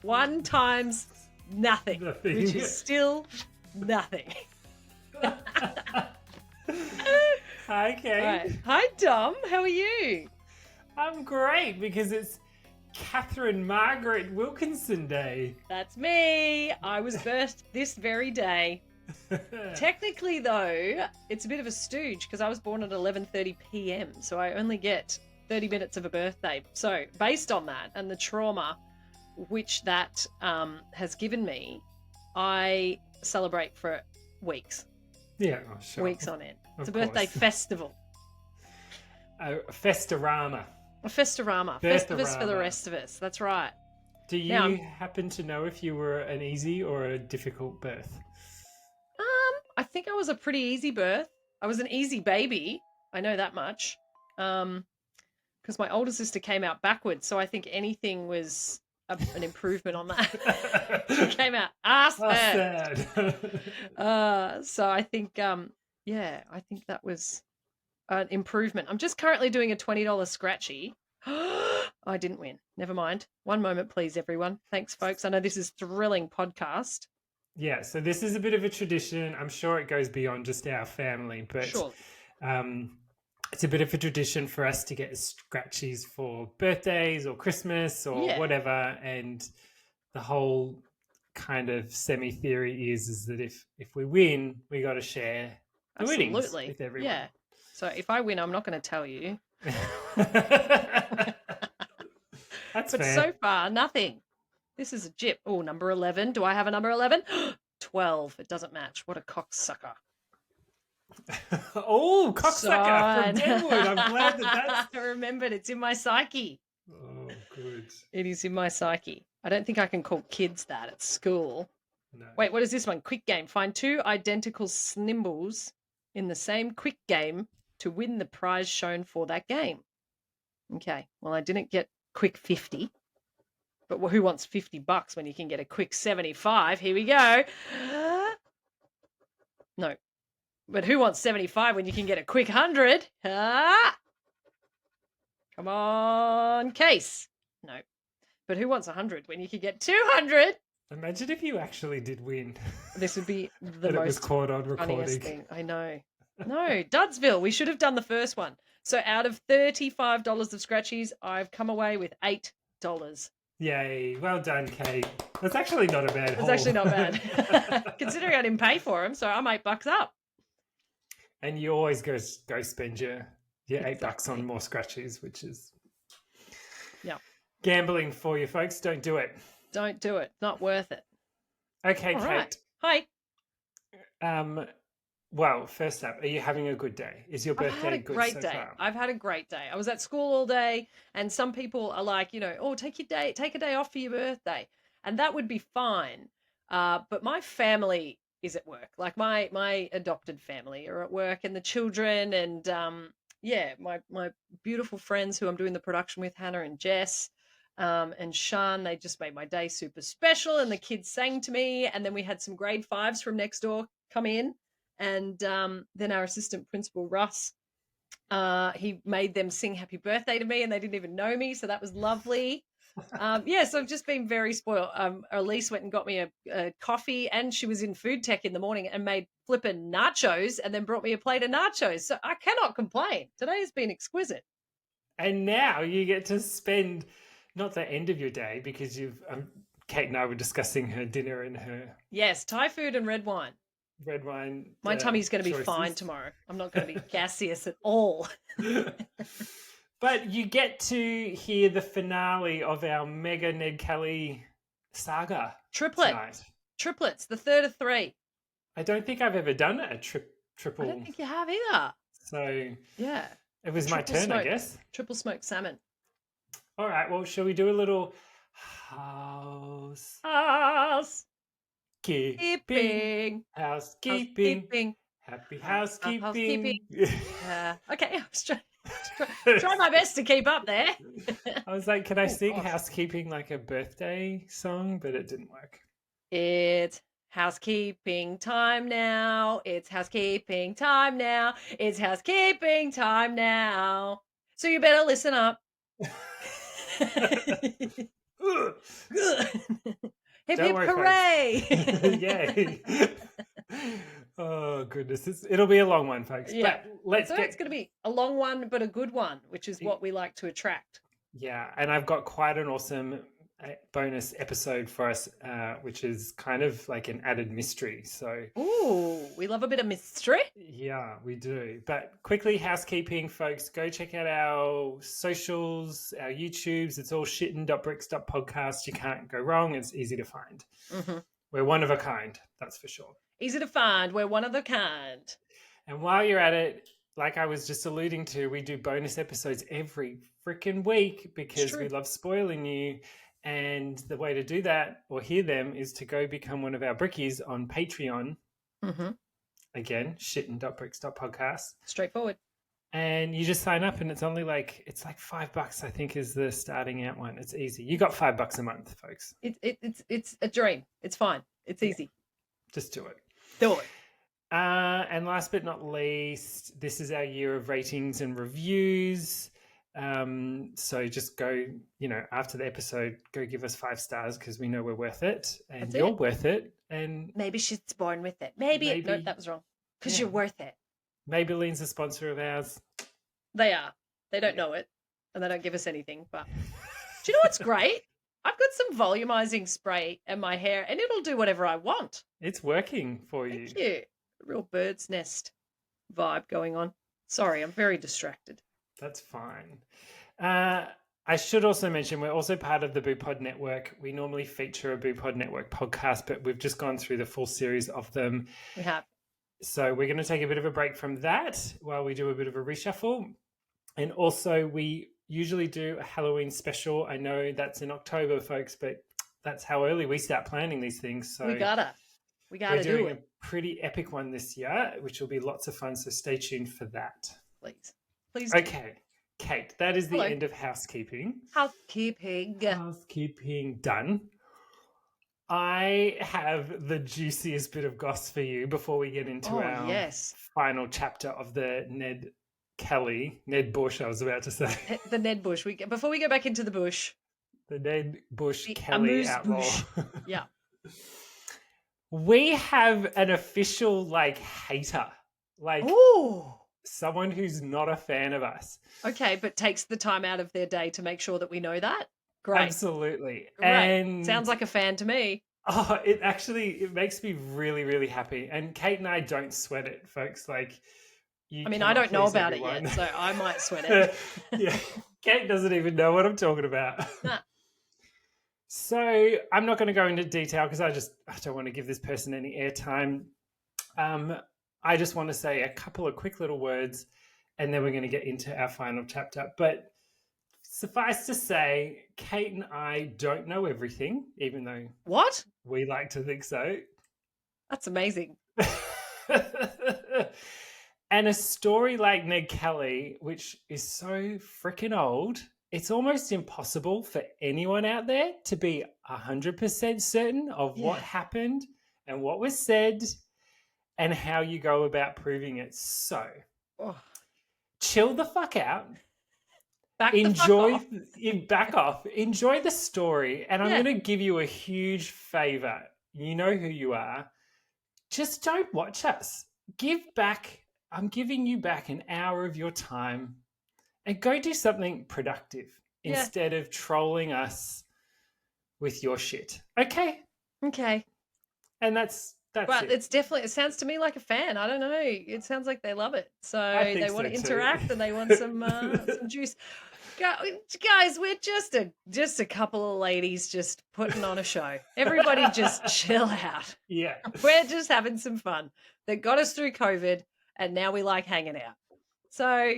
1 times nothing, Nothing. which is still nothing. Hi, Kate. Right. Hi, Dom. How are you? I'm great because it's Catherine Margaret Wilkinson Day. That's me. I was birthed this very day. Technically, though, it's a bit of a stooge because I was born at 11:30 p.m. So I only get 30 minutes of a birthday. So based on that and the trauma which that has given me, I celebrate for weeks. Yeah, oh, sure. Weeks on end. It's a Of course. birthday festival. A festorama. A festorama. Festivus for the rest of us. That's right. Do you Now, happen to know if you were an easy or a difficult birth? I think I was a pretty easy birth. I was an easy baby. I know that much. Because my older sister came out backwards, so I think anything was an improvement on that. She came out ass first. Sad. So I think, I think that was an improvement. I'm just currently doing a $20 scratchy. I didn't win. Never mind. One moment, please, everyone. Thanks, folks. I know this is a thrilling podcast. Yeah, so this is a bit of a tradition. I'm sure it goes beyond just our family, but Sure. it's a bit of a tradition for us to get scratchies for birthdays or Christmas or whatever. And the whole kind of semi-theory is that if we win, we got to share the winnings with everyone. Yeah. So if I win, I'm not going to tell you. That's but fair. So far, nothing. This is a jip. Oh, number 11. Do I have a number 11? 12. It doesn't match. What a cocksucker. Oh, cocksucker from Deadwood. I'm glad that's... I remembered. It's in my psyche. Oh, good. It is in my psyche. I don't think I can call kids that at school. No. Wait, what is this one? Quick game. Find 2 identical snimbles in the same quick game to win the prize shown for that game. Okay. Well, I didn't get quick 50. But who wants $50 when you can get a quick 75? Here we go. No. But who wants 75 when you can get a quick 100? Come on, case. No. But who wants 100 when you can get 200? Imagine if you actually did win. This would be the and most it was caught on recording. thing. I know. No, Dudsville. We should have done the first one. So out of $35 of scratchies, I've come away with $8. Yay. Well done, Kate. That's actually not a bad haul. It's actually not bad. Considering I didn't pay for them, so I'm $8 up. And you always go spend your $8 on more scratchies, which is gambling for you folks. Don't do it. Don't do it. Not worth it. Okay, All Kate. Right. Hi. Well, first up, are you having a good day? Is your birthday good so far? I've had a great day. I was at school all day, and some people are like, take a day off for your birthday, and that would be fine. But my family is at work. Like my adopted family are at work, and the children, and my beautiful friends who I'm doing the production with, Hannah and Jess. And Sean, they just made my day super special, and the kids sang to me, and then we had some grade 5s from next door come in, and then our assistant principal, Russ, he made them sing happy birthday to me, and they didn't even know me, so that was lovely. So I've just been very spoiled. Elise went and got me a coffee, and she was in food tech in the morning and made flippin' nachos and then brought me a plate of nachos, so I cannot complain. Today has been exquisite. And now you get to spend... not the end of your day, because Kate and I were discussing her dinner and her... Yes, Thai food and red wine. Red wine. My tummy's going to be choices. fine tomorrow. I'm not going to be gaseous at all. But you get to hear the finale of our mega Ned Kelly saga. Triplets, the third of 3. I don't think I've ever done a triple. I don't think you have either. So yeah, it was my turn, I guess. Triple smoked salmon. All right, well, shall we do a little housekeeping? Happy housekeeping. Okay, I was trying my best to keep up there. I was like, can I sing housekeeping like a birthday song? But it didn't work. It's housekeeping time now. It's housekeeping time now. It's housekeeping time now. So you better listen up. Hip Don't hip worry, hooray! folks. Yay. Oh, goodness. It'll be a long one, folks. Yeah. But let's So it's going to be a long one, but a good one, which is what we like to attract. Yeah, and I've got quite an awesome bonus episode for us, which is kind of like an added mystery. So, ooh, we love a bit of mystery. Yeah, we do. But quickly, housekeeping, folks, go check out our socials, our YouTubes. It's all shittin.bricks.podcast. You can't go wrong. It's easy to find. Mm-hmm. We're one of a kind, that's for sure. Easy to find. We're one of a kind. And while you're at it, like I was just alluding to, we do bonus episodes every freaking week because we love spoiling you. And the way to do that or hear them is to go become one of our brickies on Patreon. Mm-hmm. Again, shittin.bricks.podcast. Straightforward. And you just sign up and it's only it's like $5, I think, is the starting out one. It's easy. You got $5 a month, folks. It's a dream. It's fine. It's easy. Just do it. Do it. And last but not least, this is our year of ratings and reviews. So just go, after the episode, go give us 5 stars because we know we're worth it and you're worth it. And maybe she's born with it. Maybe no, that was wrong. Because you're worth it. Maybelline's a sponsor of ours. They are. They don't know it and they don't give us anything. But do you know what's great? I've got some volumizing spray in my hair and it'll do whatever I want. It's working for you. Thank you. A real bird's nest vibe going on. Sorry, I'm very distracted. That's fine. I should also mention we're also part of the BooPod Network. We normally feature a BooPod Network podcast, but we've just gone through the full series of them. We have. So we're going to take a bit of a break from that while we do a bit of a reshuffle. And also we usually do a Halloween special. I know that's in October, folks, but that's how early we start planning these things. So we gotta we're doing a pretty epic one this year, which will be lots of fun. So stay tuned for that. Please. Okay, Kate, that is the end of housekeeping. Housekeeping done. I have the juiciest bit of goss for you before we get into our final chapter of the Ned Bush, I was about to say. The Ned Bush. Before we go back into the bush. The Ned Bush Kelly Outlaw. Bush. Yeah. We have an official hater. Someone who's not a fan of us. Okay, but takes the time out of their day to make sure that we know that. Great. Absolutely. Great. And sounds like a fan to me. Oh, it makes me really, really happy. And Kate and I don't sweat it, folks. I don't know about it yet, so I might sweat it. Yeah. Kate doesn't even know what I'm talking about. Nah. So I'm not going to go into detail because I don't want to give this person any airtime. I just want to say a couple of quick little words and then we're going to get into our final chapter. But suffice to say, Kate and I don't know everything, even though we like to think so. That's amazing. And a story like Ned Kelly, which is so freaking old, it's almost impossible for anyone out there to be 100% certain of what happened and what was said and how you go about proving it. So, chill the fuck out. Back off. Enjoy the story. And I'm going to give you a huge favor. You know who you are. Just don't watch us. I'm giving you back an hour of your time and go do something productive instead of trolling us with your shit. Okay? Okay. And that's it. It's definitely, it sounds to me like a fan. I don't know. It sounds like they love it. So they want to interact and they want some juice. Guys, we're just a couple of ladies just putting on a show. Everybody just chill out. Yeah. We're just having some fun. They got us through COVID and now we like hanging out. So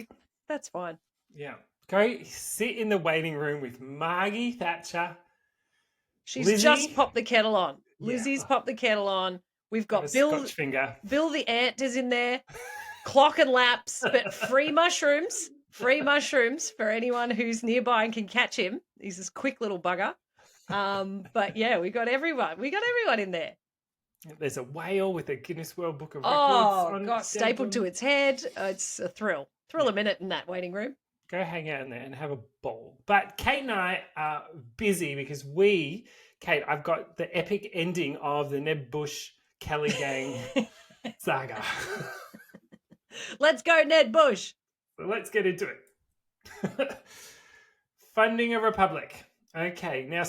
that's fine. Yeah. Go sit in the waiting room with Margie Thatcher. She's just popped the kettle on. Lizzie's popped the kettle on. We've got Bill the Ant is in there. Clock and laps, but free mushrooms. Free mushrooms for anyone who's nearby and can catch him. He's this quick little bugger. But yeah, we got everyone. We got everyone in there. There's a whale with a Guinness World Book of Records. Oh, God, stapled to its head. It's a thrill. A minute in that waiting room. Go hang out in there and have a ball. But Kate and I are busy because we Kate, I've got the epic ending of the Ned Bush Kelly gang saga. Let's go, Ned Bush. So let's get into it. Funding a republic. Okay, now,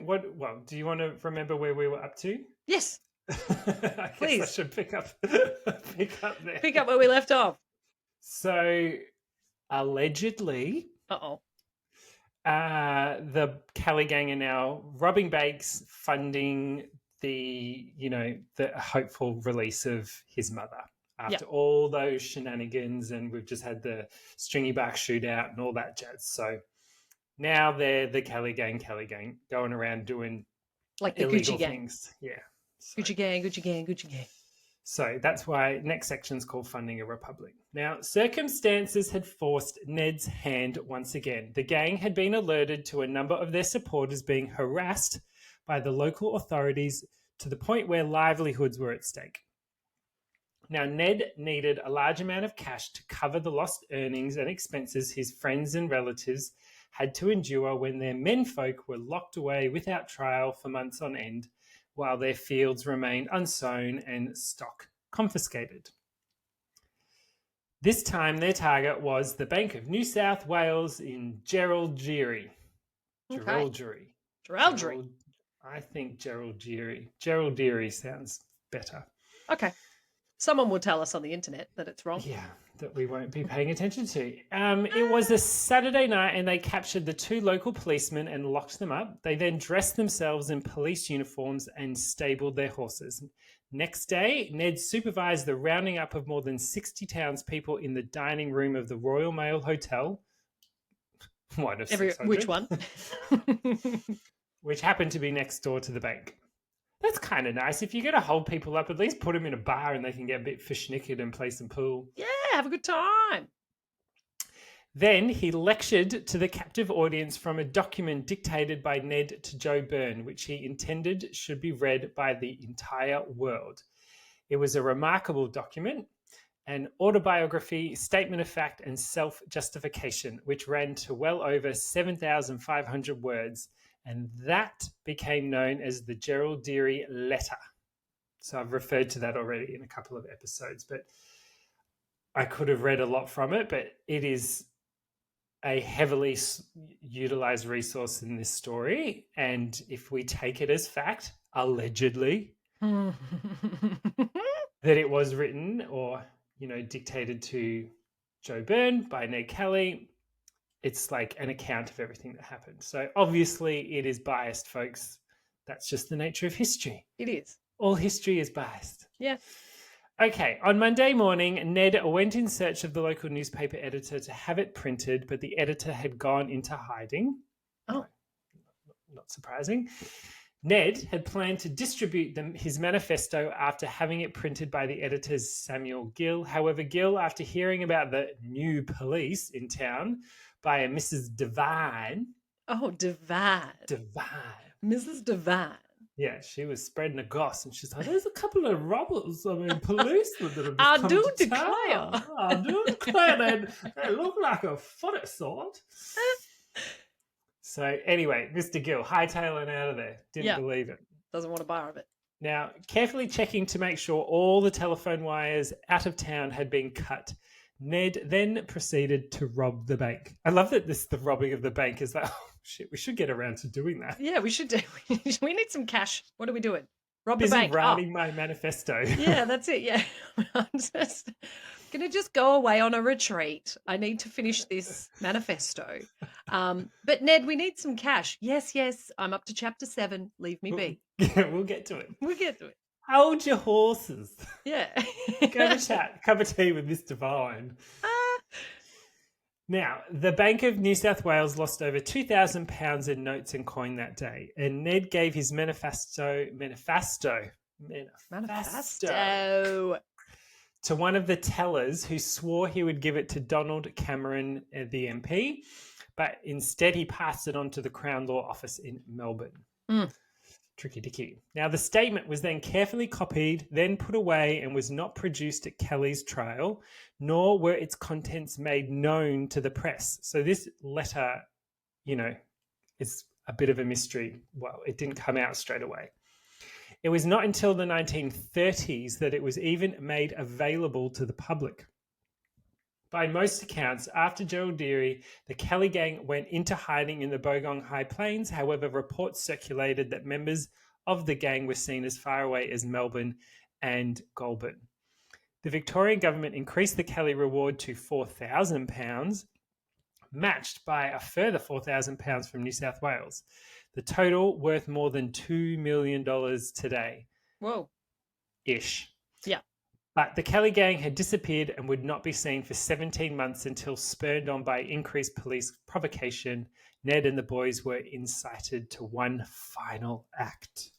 well, do you want to remember where we were up to? Yes. I guess I should pick up there. Pick up where we left off. So, allegedly, the Kelly gang are now robbing banks, funding the hopeful release of his mother after all those shenanigans, and we've just had the stringy bark shootout and all that jazz. So now they're the Kelly gang going around doing like the illegal Gucci gang. things. Yeah. So, Gucci gang. So that's why next section's called Funding a Republic. Now, circumstances had forced Ned's hand once again. The gang had been alerted to a number of their supporters being harassed by the local authorities to the point where livelihoods were at stake. Now, Ned needed a large amount of cash to cover the lost earnings and expenses his friends and relatives had to endure when their menfolk were locked away without trial for months on end, while their fields remained unsown and stock confiscated. This time, their target was the Bank of New South Wales in Geraldgeary. Geraldgeary. I think Geraldgeary. Geraldgeary sounds better. Okay. Someone will tell us on the internet that it's wrong. Yeah, that we won't be paying attention to. It was a Saturday night and they captured the 2 local policemen and locked them up. They then dressed themselves in police uniforms and stabled their horses. Next day, Ned supervised the rounding up of more than 60 townspeople in the dining room of the Royal Mail Hotel. Which one? Which happened to be next door to the bank. That's kind of nice. If you're going to hold people up, at least put them in a bar and they can get a bit fish-knicked and play some pool. Yeah, have a good time. Then he lectured to the captive audience from a document dictated by Ned to Joe Byrne, which he intended should be read by the entire world. It was a remarkable document, an autobiography, statement of fact, and self-justification, which ran to well over 7,500 words. And that became known as the Geraldgeary Letter. So I've referred to that already in a couple of episodes, but I could have read a lot from it, but it is a heavily utilized resource in this story. And if we take it as fact, allegedly, that it was written or, dictated to Joe Byrne by Ned Kelly, it's like an account of everything that happened. So obviously it is biased, folks. That's just the nature of history. It is. All history is biased. Yeah. Okay, on Monday morning, Ned went in search of the local newspaper editor to have it printed, but the editor had gone into hiding. Oh. Not surprising. Ned had planned to distribute his manifesto after having it printed by the editors Samuel Gill. However, Gill, after hearing about the new police in town by a Mrs. Devine. Oh, Devine. Mrs. Devine. Yeah, she was spreading a goss, and she's like, "There's a couple of robbers, policemen that have I come do to declare. town. I do declare they look like a funny sort." So anyway, Mr. Gill hightailing out of there. Didn't believe it. Doesn't want a bar of it. Now, carefully checking to make sure all the telephone wires out of town had been cut, Ned then proceeded to rob the bank. I love that the robbing of the bank is like, oh, shit, we should get around to doing that. Yeah, we should do. We need some cash. What are we doing? Rob Busy the bank. writing my manifesto. Yeah, that's it. Yeah. I'm just going to just go away on a retreat. I need to finish this manifesto. But Ned, we need some cash. Yes. I'm up to chapter 7. Leave me be. Yeah, we'll get to it. Hold your horses. Yeah. Go to chat. Cup of tea with Mr. Vine. Now, the Bank of New South Wales lost over £2,000 in notes and coin that day, and Ned gave his manifesto to one of the tellers who swore he would give it to Donald Cameron, the MP, but instead he passed it on to the Crown Law Office in Melbourne. Tricky dicky. Now, the statement was then carefully copied, then put away, and was not produced at Kelly's trial, nor were its contents made known to the press. So this letter, is a bit of a mystery. Well, it didn't come out straight away. It was not until the 1930s that it was even made available to the public. By most accounts, after Gerald Deary, the Kelly gang went into hiding in the Bogong High Plains. However, reports circulated that members of the gang were seen as far away as Melbourne and Goulburn. The Victorian government increased the Kelly reward to £4,000, matched by a further £4,000 from New South Wales. The total worth more than $2 million today. Whoa. Ish. Yeah. But the Kelly gang had disappeared and would not be seen for 17 months until, spurred on by increased police provocation, Ned and the boys were incited to one final act.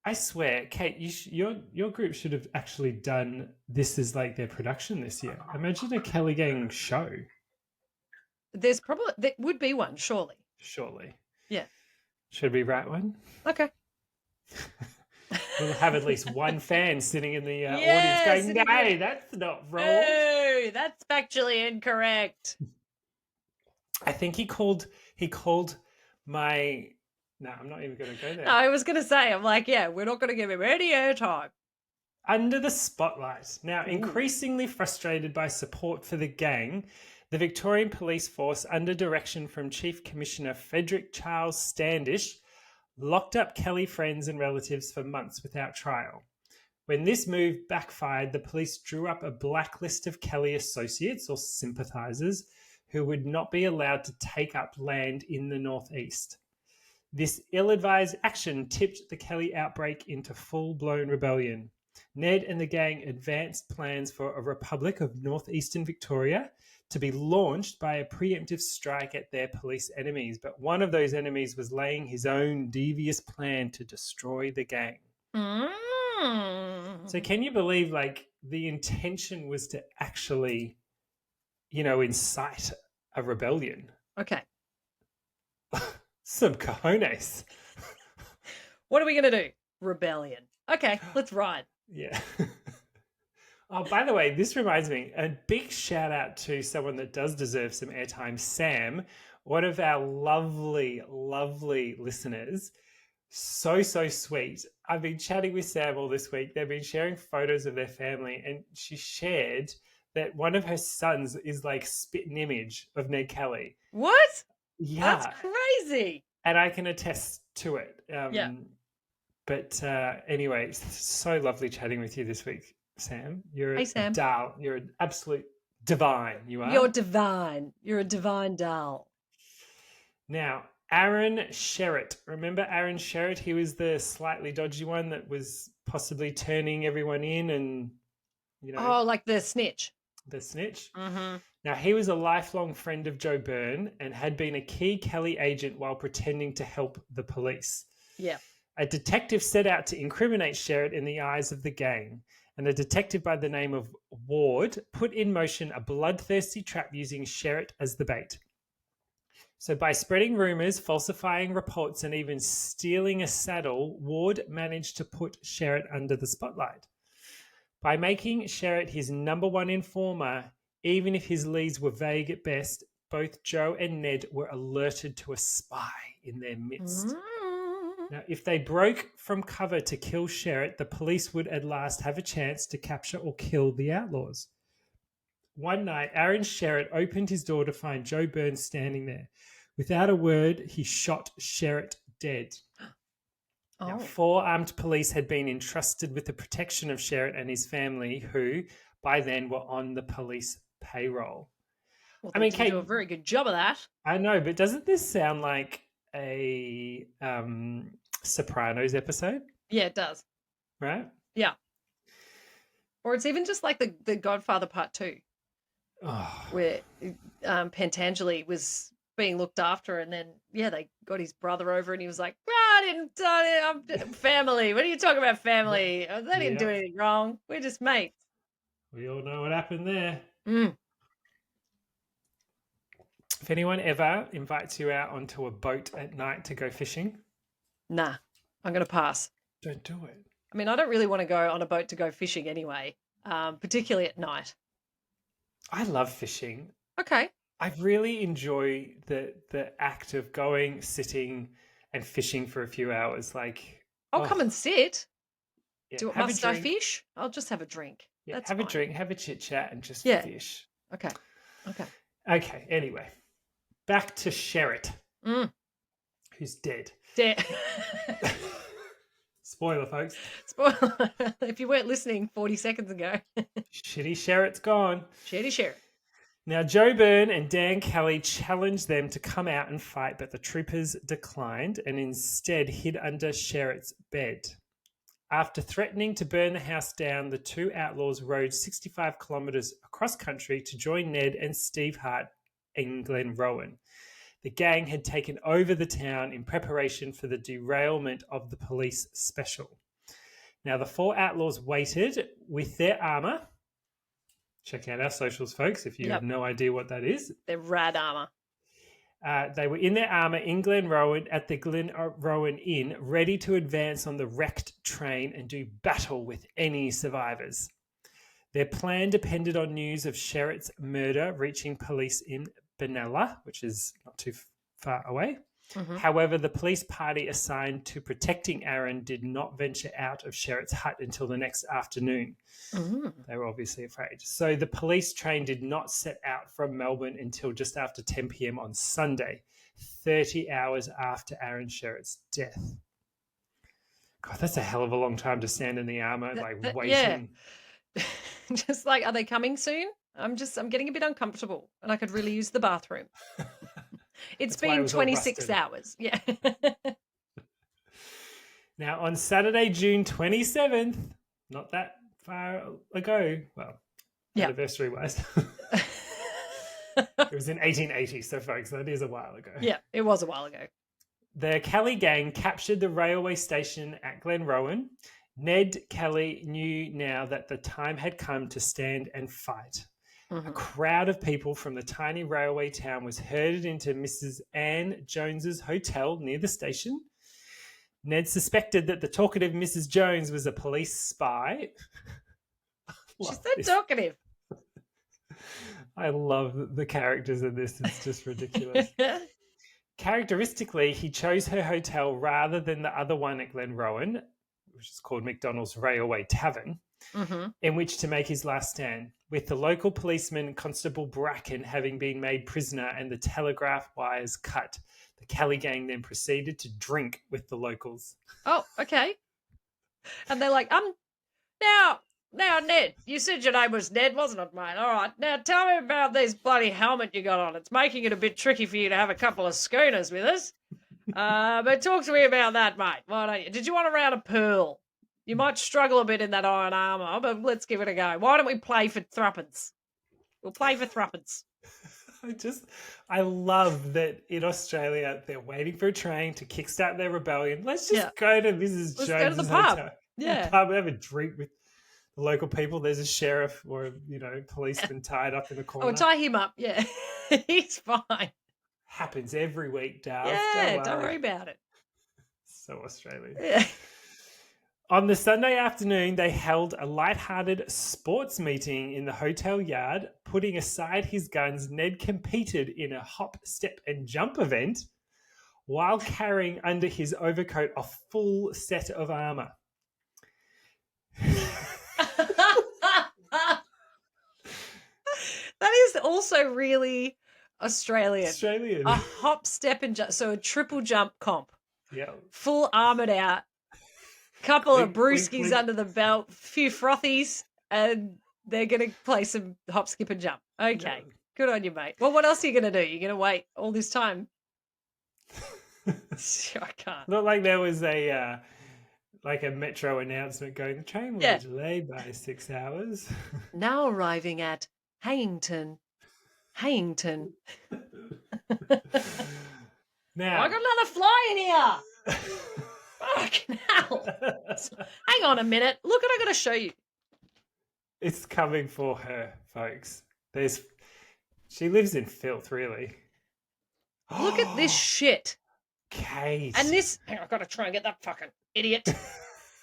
I swear, Kate, your group should have actually done this as like their production this year. Imagine a Kelly gang show. There would be one, surely. Surely. Yeah. Should we write one? Okay. We'll have at least one fan sitting in the audience going, "No, that's not wrong. No, that's factually incorrect." I think he called my... No, I'm not even going to go there. No, I was going to say, I'm like, yeah, we're not going to give him any airtime. Under the spotlight. Now, increasingly frustrated by support for the gang, the Victorian Police Force, under direction from Chief Commissioner Frederick Charles Standish, locked up Kelly friends and relatives for months without trial. When this move backfired, the police drew up a blacklist of Kelly associates or sympathisers who would not be allowed to take up land in the northeast. This ill-advised action tipped the Kelly outbreak into full-blown rebellion. Ned and the gang advanced plans for a republic of northeastern Victoria to be launched by a preemptive strike at their police enemies. But one of those enemies was laying his own devious plan to destroy the gang. So can you believe, like, the intention was to actually, incite a rebellion? Okay. Some cojones. What are we going to do? Rebellion. Okay, let's ride. Yeah. Oh, by the way, this reminds me, a big shout out to someone that does deserve some airtime, Sam, one of our lovely, lovely listeners. So sweet. I've been chatting with Sam all this week. They've been sharing photos of their family, and she shared that one of her sons is like spitting image of Ned Kelly. What? Yeah. That's crazy. And I can attest to it. Yeah. But anyway, so lovely chatting with you this week, Sam. You're Hey, Sam. a doll. You're an absolute divine. You are. You're divine. You're a divine doll. Now, Aaron Sherritt. Remember Aaron Sherritt? He was the slightly dodgy one that was possibly turning everyone in and, Oh, like the snitch. The snitch? Mm-hmm. Now, he was a lifelong friend of Joe Byrne and had been a key Kelly agent while pretending to help the police. Yeah. A detective set out to incriminate Sherritt in the eyes of the gang, and a detective by the name of Ward put in motion a bloodthirsty trap using Sherritt as the bait. So by spreading rumours, falsifying reports, and even stealing a saddle, Ward managed to put Sherritt under the spotlight. By making Sherritt his number one informer, even if his leads were vague at best, both Joe and Ned were alerted to a spy in their midst. Now, if they broke from cover to kill Sherritt, the police would at last have a chance to capture or kill the outlaws. One night, Aaron Sherritt opened his door to find Joe Byrne standing there. Without a word, he shot Sherritt dead. Oh. Now, 4 armed police had been entrusted with the protection of Sherritt and his family, who by then were on the police payroll. Well, I mean, they Kate, do a very good job of that. I know, but doesn't this sound like a Sopranos episode? Yeah, it does. Right? Yeah. Or it's even just like the Godfather Part 2, where Pentangeli was being looked after, and then they got his brother over, and he was like, I'm family. What are you talking about, family? They didn't do anything wrong. We're just mates. We all know what happened there. Mm. If anyone ever invites you out onto a boat at night to go fishing, nah, I'm going to pass. Don't do it. I mean, I don't really want to go on a boat to go fishing anyway, particularly at night. I love fishing. Okay. I really enjoy the act of going, sitting, and fishing for a few hours. Like, I'll come oh and sit. yeah, have a Must I drink. fish? I'll just have a drink. Yeah, That's have a fine. drink, have a chit chat, and just Yeah. fish. Okay. Okay. Okay. Anyway, back to Sherritt, Mm. who's dead. Dead. Spoiler, folks. Spoiler. If you weren't listening 40 seconds ago. Shitty Sherritt's gone. Shady Sheriff. Now, Joe Byrne and Dan Kelly challenged them to come out and fight, but the troopers declined and instead hid under Sherritt's bed. After threatening to burn the house down, the two outlaws rode 65 kilometres across country to join Ned and Steve Hart in Glenrowan. The gang had taken over the town in preparation for the derailment of the police special. Now, the four outlaws waited with their armour. Check out our socials, folks, if you have no idea what that is. They're rad armour. They were in their armour in Glenrowan at the Glenrowan Inn, ready to advance on the wrecked train and do battle with any survivors. Their plan depended on news of Sherritt's murder reaching police in Benalla, which is not too far away. Mm-hmm. However, the police party assigned to protecting Aaron did not venture out of Sherritt's hut until the next afternoon. Mm-hmm. They were obviously afraid. So the police train did not set out from Melbourne until just after 10 p.m. on Sunday, 30 hours after Aaron Sherritt's death. God, that's a hell of a long time to stand in the armour, waiting. Yeah. Just like, are they coming soon? I'm getting a bit uncomfortable and I could really use the bathroom. It's been 26 hours. Yeah. Now, on Saturday, June 27th, not that far ago, well, anniversary-wise, it was in 1880, so folks, that is a while ago. Yeah, it was a while ago. The Kelly gang captured the railway station at Glenrowan. Ned Kelly knew now that the time had come to stand and fight. Mm-hmm. A crowd of people from the tiny railway town was herded into Mrs. Anne Jones's hotel near the station. Ned suspected that the talkative Mrs. Jones was a police spy. She's so talkative. I love the characters in this. It's just ridiculous. Characteristically, he chose her hotel rather than the other one at Glenrowan, which is called McDonald's Railway Tavern, mm-hmm. in which to make his last stand, with the local policeman, Constable Bracken, having been made prisoner and the telegraph wires cut. The Kelly gang then proceeded to drink with the locals. Oh, okay. And they're like, now, Ned, you said your name was Ned, wasn't it, mate? All right, now tell me about this bloody helmet you got on. It's making it a bit tricky for you to have a couple of schooners with us. But talk to me about that, mate. Why don't you? Did you want a round of pool? You might struggle a bit in that iron armour, but let's give it a go. Why don't we play for thruppence? We'll play for thruppence. I love that in Australia they're waiting for a train to kickstart their rebellion. Let's just go to Mrs. Jones' go to the pub. hotel. Yeah, pub, have a drink with the local people. There's a sheriff or policeman tied up in the corner. Oh, tie him up. Yeah, he's fine. Happens every week, Dave. Yeah, don't worry about it. So Australian. Yeah. On the Sunday afternoon, they held a light-hearted sports meeting in the hotel yard. Putting aside his guns, Ned competed in a hop, step, and jump event while carrying under his overcoat a full set of armour. That is also really Australian. A hop, step, and jump. So a triple jump comp. Yeah. Full armoured out. Couple of brewskis under the belt, few frothies, and they're going to play some hop, skip, and jump. Okay, good on you, mate. Well, what else are you going to do? You're going to wait all this time? I can't. Not like there was a metro announcement going, the train will be delayed by 6 hours. Now arriving at Hayington. Now, I got another fly in here. Fucking hell. Hang on a minute. Look what I got to show you. It's coming for her, folks. She lives in filth, really. Look at this shit. Kate. And this, I've got to try and get that fucking idiot.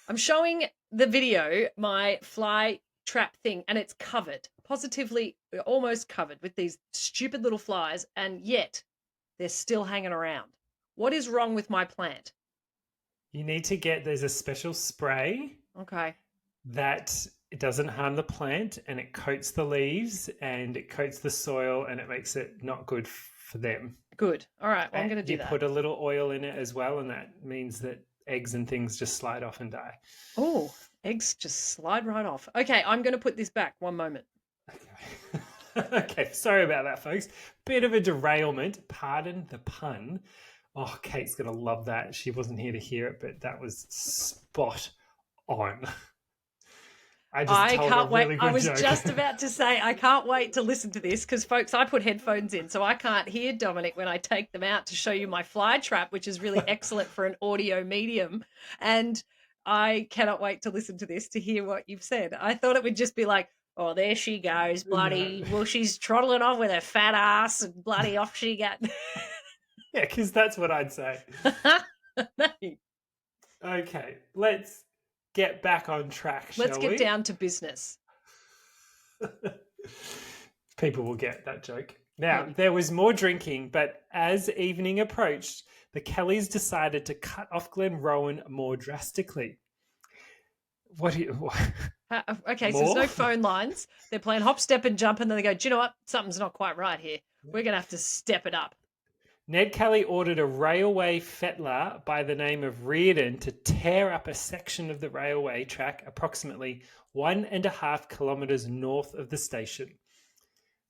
I'm showing the video, my fly trap thing, and it's covered. positively almost covered with these stupid little flies, and yet they're still hanging around. What is wrong with my plant? You need to there's a special spray Okay. that it doesn't harm the plant, and it coats the leaves and it coats the soil, and it makes it not good for them. Good. All right. Well, I'm going to do You that. put a little oil in it as well, and that means that eggs and things just slide off and die. Oh, eggs just slide right off. Okay, I'm going to put this back. One moment. Okay. Okay, sorry about that, folks. Bit of a derailment. Pardon the pun. Oh, Kate's going to love that. She wasn't here to hear it, but that was spot on. I just told can't a wait. really I good was joke. just about to say, I can't wait to listen to this because, folks, I put headphones in, so I can't hear Dominic when I take them out to show you my fly trap, which is really excellent for an audio medium. And I cannot wait to listen to this to hear what you've said. I thought it would just be like, oh, there she goes, bloody. No. Well, she's trotting off with her fat ass and bloody off she got. Yeah, because that's what I'd say. No. Okay, let's get back on track, shall we? Let's get down to business. People will get that joke. Now, Maybe. there was more drinking, but as evening approached, the Kellys decided to cut off Glenrowan more drastically. What do you... Okay, so there's no phone lines. They're playing hop, step, and jump, and then they go, do you know what? Something's not quite right here. We're going to have to step it up. Ned Kelly ordered a railway fettler by the name of Reardon to tear up a section of the railway track approximately 1.5 kilometres north of the station.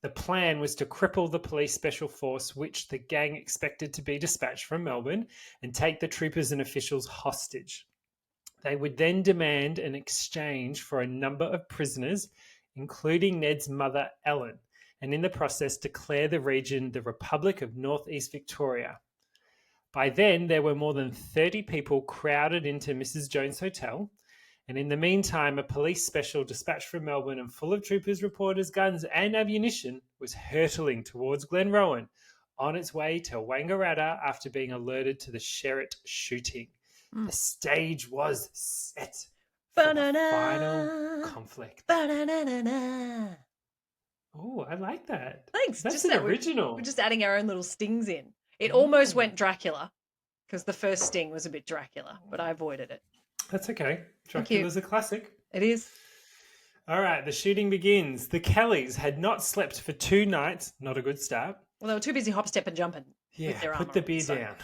The plan was to cripple the police special force, which the gang expected to be dispatched from Melbourne, and take the troopers and officials hostage. They would then demand an exchange for a number of prisoners, including Ned's mother, Ellen, and in the process declare the region the Republic of North East Victoria. By then, there were more than 30 people crowded into Mrs. Jones' hotel, and in the meantime, a police special dispatched from Melbourne and full of troopers, reporters, guns and ammunition was hurtling towards Glenrowan on its way to Wangaratta after being alerted to the Sherritt shooting. The stage was set for the final conflict. Oh, I like that. Thanks. That's an original. We're just adding our own little stings in. It almost went Dracula because the first sting was a bit Dracula, but I avoided it. That's okay. Dracula's a classic. It is. All right, the shooting begins. The Kellys had not slept for 2 nights. Not a good start. Well, they were too busy hop, step, and jumping. Yeah, put the beer down.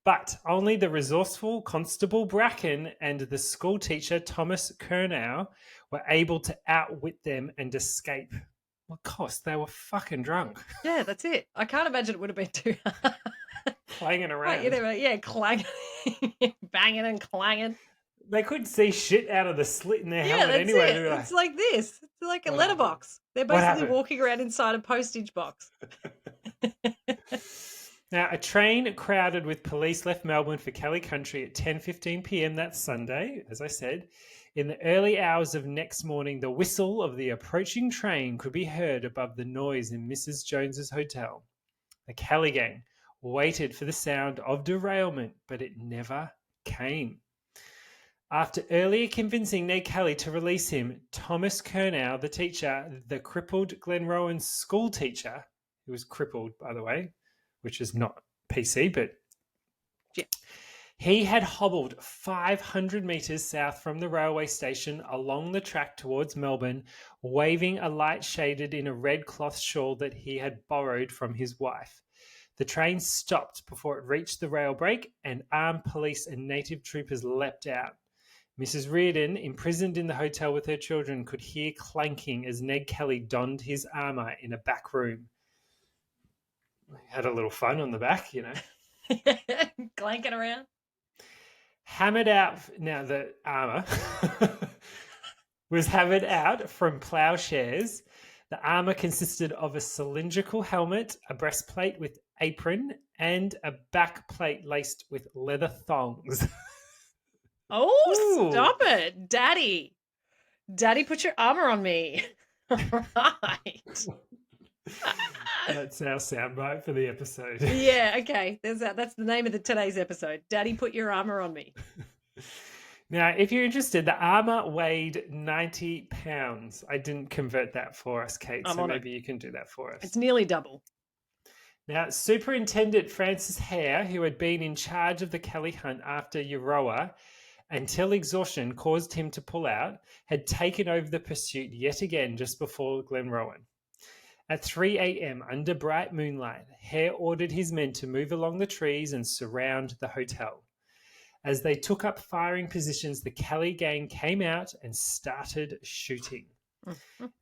But only the resourceful Constable Bracken and the school teacher Thomas Curnow were able to outwit them and escape. Well, of course, they were fucking drunk. Yeah, that's it. I can't imagine it would have been too hard. Clanging around. Clanging, banging and clanging. They couldn't see shit out of the slit in their helmet anyway. It. It's like this. It's like a letterbox. They're basically walking around inside a postage box. Now, a train crowded with police left Melbourne for Kelly Country at 10:15 p.m. that Sunday, as I said. In the early hours of next morning, the whistle of the approaching train could be heard above the noise in Mrs. Jones's hotel. The Kelly gang waited for the sound of derailment, but it never came. After earlier convincing Ned Kelly to release him, Thomas Curnow, the teacher, the crippled Glenrowan school teacher, who was crippled, by the way, which is not PC, but yeah. He had hobbled 500 metres south from the railway station along the track towards Melbourne, waving a light shaded in a red cloth shawl that he had borrowed from his wife. The train stopped before it reached the rail break, and armed police and native troopers leapt out. Mrs. Reardon, imprisoned in the hotel with her children, could hear clanking as Ned Kelly donned his armour in a back room. Had a little fun on the back, you know. Clanking around. Hammered out, now the armour was hammered out from ploughshares. The armour consisted of a cylindrical helmet, a breastplate with apron, and a back plate laced with leather thongs. Oh, ooh. Stop it. Daddy, put your armour on me. Right. That's our soundbite for the episode. Yeah, okay. That's the name of today's episode. Daddy, put your armour on me. Now, if you're interested, the armor weighed 90 pounds. I didn't convert that for us, Kate, I'm so on it. maybe you can do that for It's us. nearly double. Now, Superintendent Francis Hare, who had been in charge of the Kelly hunt after Euroa until exhaustion caused him to pull out, had taken over the pursuit yet again just before Glenrowan. At 3 a.m., under bright moonlight, Hare ordered his men to move along the trees and surround the hotel. As they took up firing positions, the Kelly gang came out and started shooting.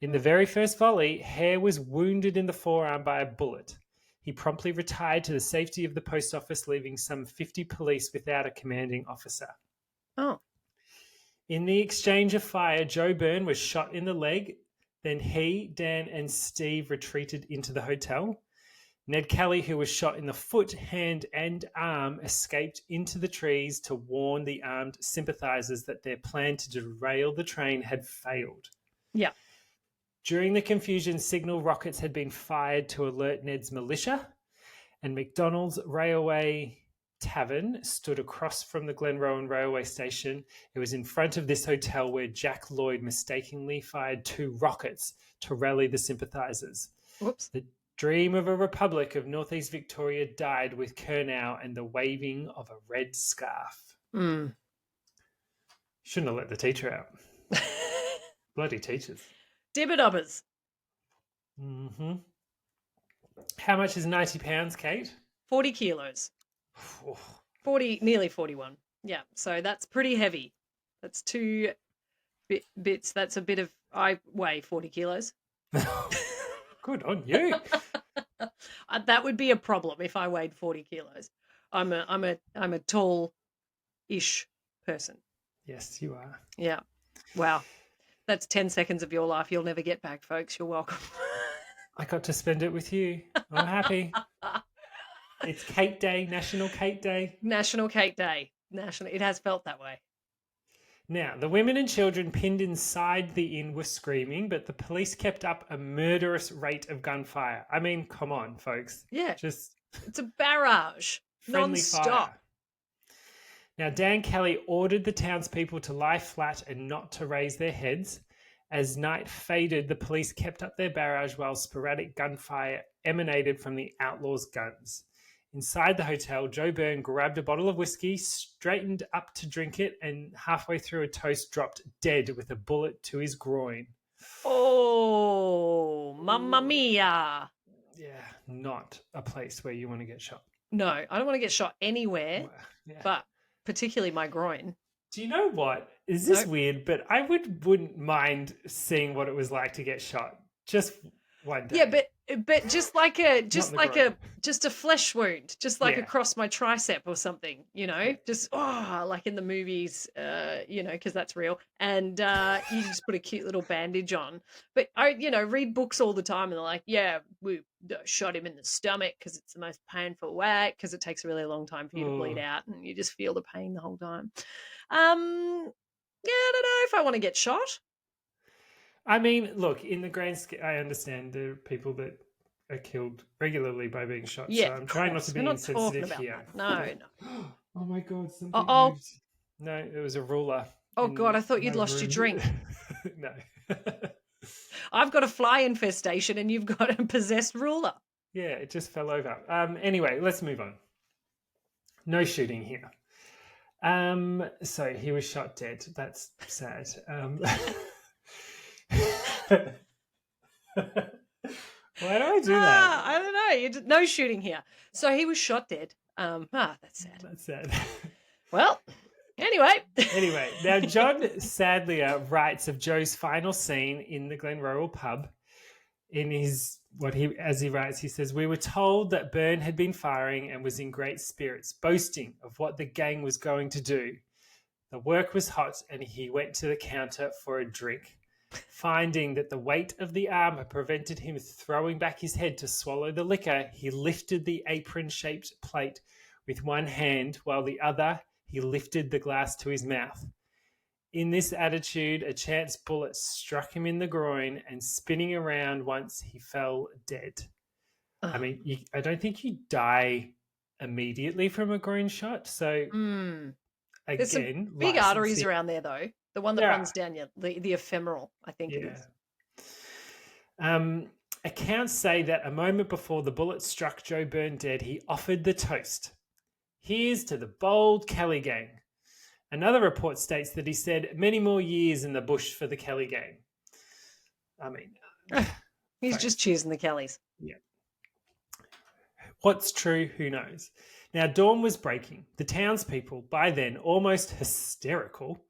In the very first volley, Hare was wounded in the forearm by a bullet. He promptly retired to the safety of the post office, leaving some 50 police without a commanding officer. Oh. In the exchange of fire, Joe Byrne was shot in the leg. Then he, Dan, and Steve retreated into the hotel. Ned Kelly, who was shot in the foot, hand, and arm, escaped into the trees to warn the armed sympathizers that their plan to derail the train had failed. Yeah. During the confusion, signal rockets had been fired to alert Ned's militia, and McDonald's Railway Tavern stood across from the Glenrowan Railway Station. It was in front of this hotel where Jack Lloyd mistakenly fired 2 rockets to rally the sympathizers. Whoops. The dream of a republic of northeast Victoria died with Kurnow and the waving of a red scarf. Shouldn't have let the teacher out. Bloody teachers. Dibber-dubbers. Mm-hmm. How much is 90 pounds, Kate? 40 kilos. 40, nearly 41. Yeah, so that's pretty heavy. That's 2 bits. That's a bit of, I weigh 40 kilos. Good on you. That would be a problem if I weighed 40 kilos. I'm a tall-ish person. Yes, you are. Yeah. Wow. That's 10 seconds of your life you'll never get back, folks. You're welcome. I got to spend it with you. I'm happy. It's Kate Day, National Kate Day. National Kate Day. It has felt that way. Now, the women and children pinned inside the inn were screaming, but the police kept up a murderous rate of gunfire. I mean, come on, folks. Yeah. Just it's a barrage. Friendly non-stop. Fire. Now, Dan Kelly ordered the townspeople to lie flat and not to raise their heads. As night faded, the police kept up their barrage while sporadic gunfire emanated from the outlaws' guns. Inside the hotel, Joe Byrne grabbed a bottle of whiskey, straightened up to drink it, and halfway through a toast dropped dead with a bullet to his groin. Oh, mamma mia. Yeah, not a place where you want to get shot. No, I don't want to get shot anywhere, but particularly my groin. Do you know what? Is this weird? But I wouldn't mind seeing what it was like to get shot just one day. Yeah, but just like a flesh wound, just like across my tricep or something, just like in the movies, because that's real. And you just put a cute little bandage on. But I read books all the time, and they're like, yeah, we shot him in the stomach because it's the most painful way, because it takes a really long time for you to bleed out, and you just feel the pain the whole time. I don't know if I want to get shot. I mean, look, in the grand scale, I understand there are people that are killed regularly by being shot. Yeah, so I'm trying not to be insensitive here. No. Oh my God, something moved. No, it was a ruler. Oh God, I thought you'd lost your drink. No. I've got a fly infestation and you've got a possessed ruler. Yeah, it just fell over. Anyway, let's move on. No shooting here. So he was shot dead. That's sad. Why do I do that? I don't know. No shooting here. So he was shot dead. That's sad. That's sad. Well, anyway. Now John Sadlier writes of Joe's final scene in the Glenrowan pub. As he writes, he says, "We were told that Byrne had been firing and was in great spirits, boasting of what the gang was going to do. The work was hot and he went to the counter for a drink. Finding that the weight of the armor prevented him throwing back his head to swallow the liquor, he lifted the apron-shaped plate with one hand, while the other he lifted the glass to his mouth. In this attitude, a chance bullet struck him in the groin, and spinning around once, he fell dead." I mean, I don't think you die immediately from a groin shot, so There's some again, big arteries licensing. around there, though. The one that Yeah, runs down the ephemeral, I think it yeah. is. Accounts say that a moment before the bullet struck Joe Byrne dead, he offered the toast. Here's to the bold Kelly gang. Another report states that he said many more years in the bush for the Kelly gang. I mean, He's folks, just choosing the Kellys. yeah. What's true, who knows? Now, dawn was breaking. The townspeople, by then almost hysterical,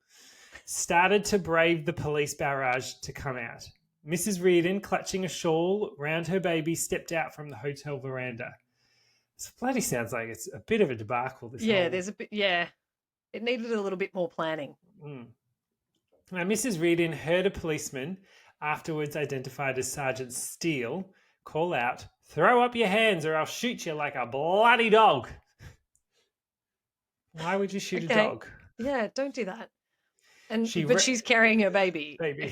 started to brave the police barrage to come out. Mrs. Reardon, clutching a shawl round her baby, stepped out from the hotel veranda. This bloody sounds like it's a bit of a debacle, this Yeah, whole... there's a bit. Yeah, it needed a little bit more planning. Mm. Now, Mrs. Reardon heard a policeman, afterwards identified as Sergeant Steele, call out, "Throw up your hands or I'll shoot you like a bloody dog." Why would you shoot a Okay. dog? Yeah, don't do that. And She but she's carrying her baby. baby.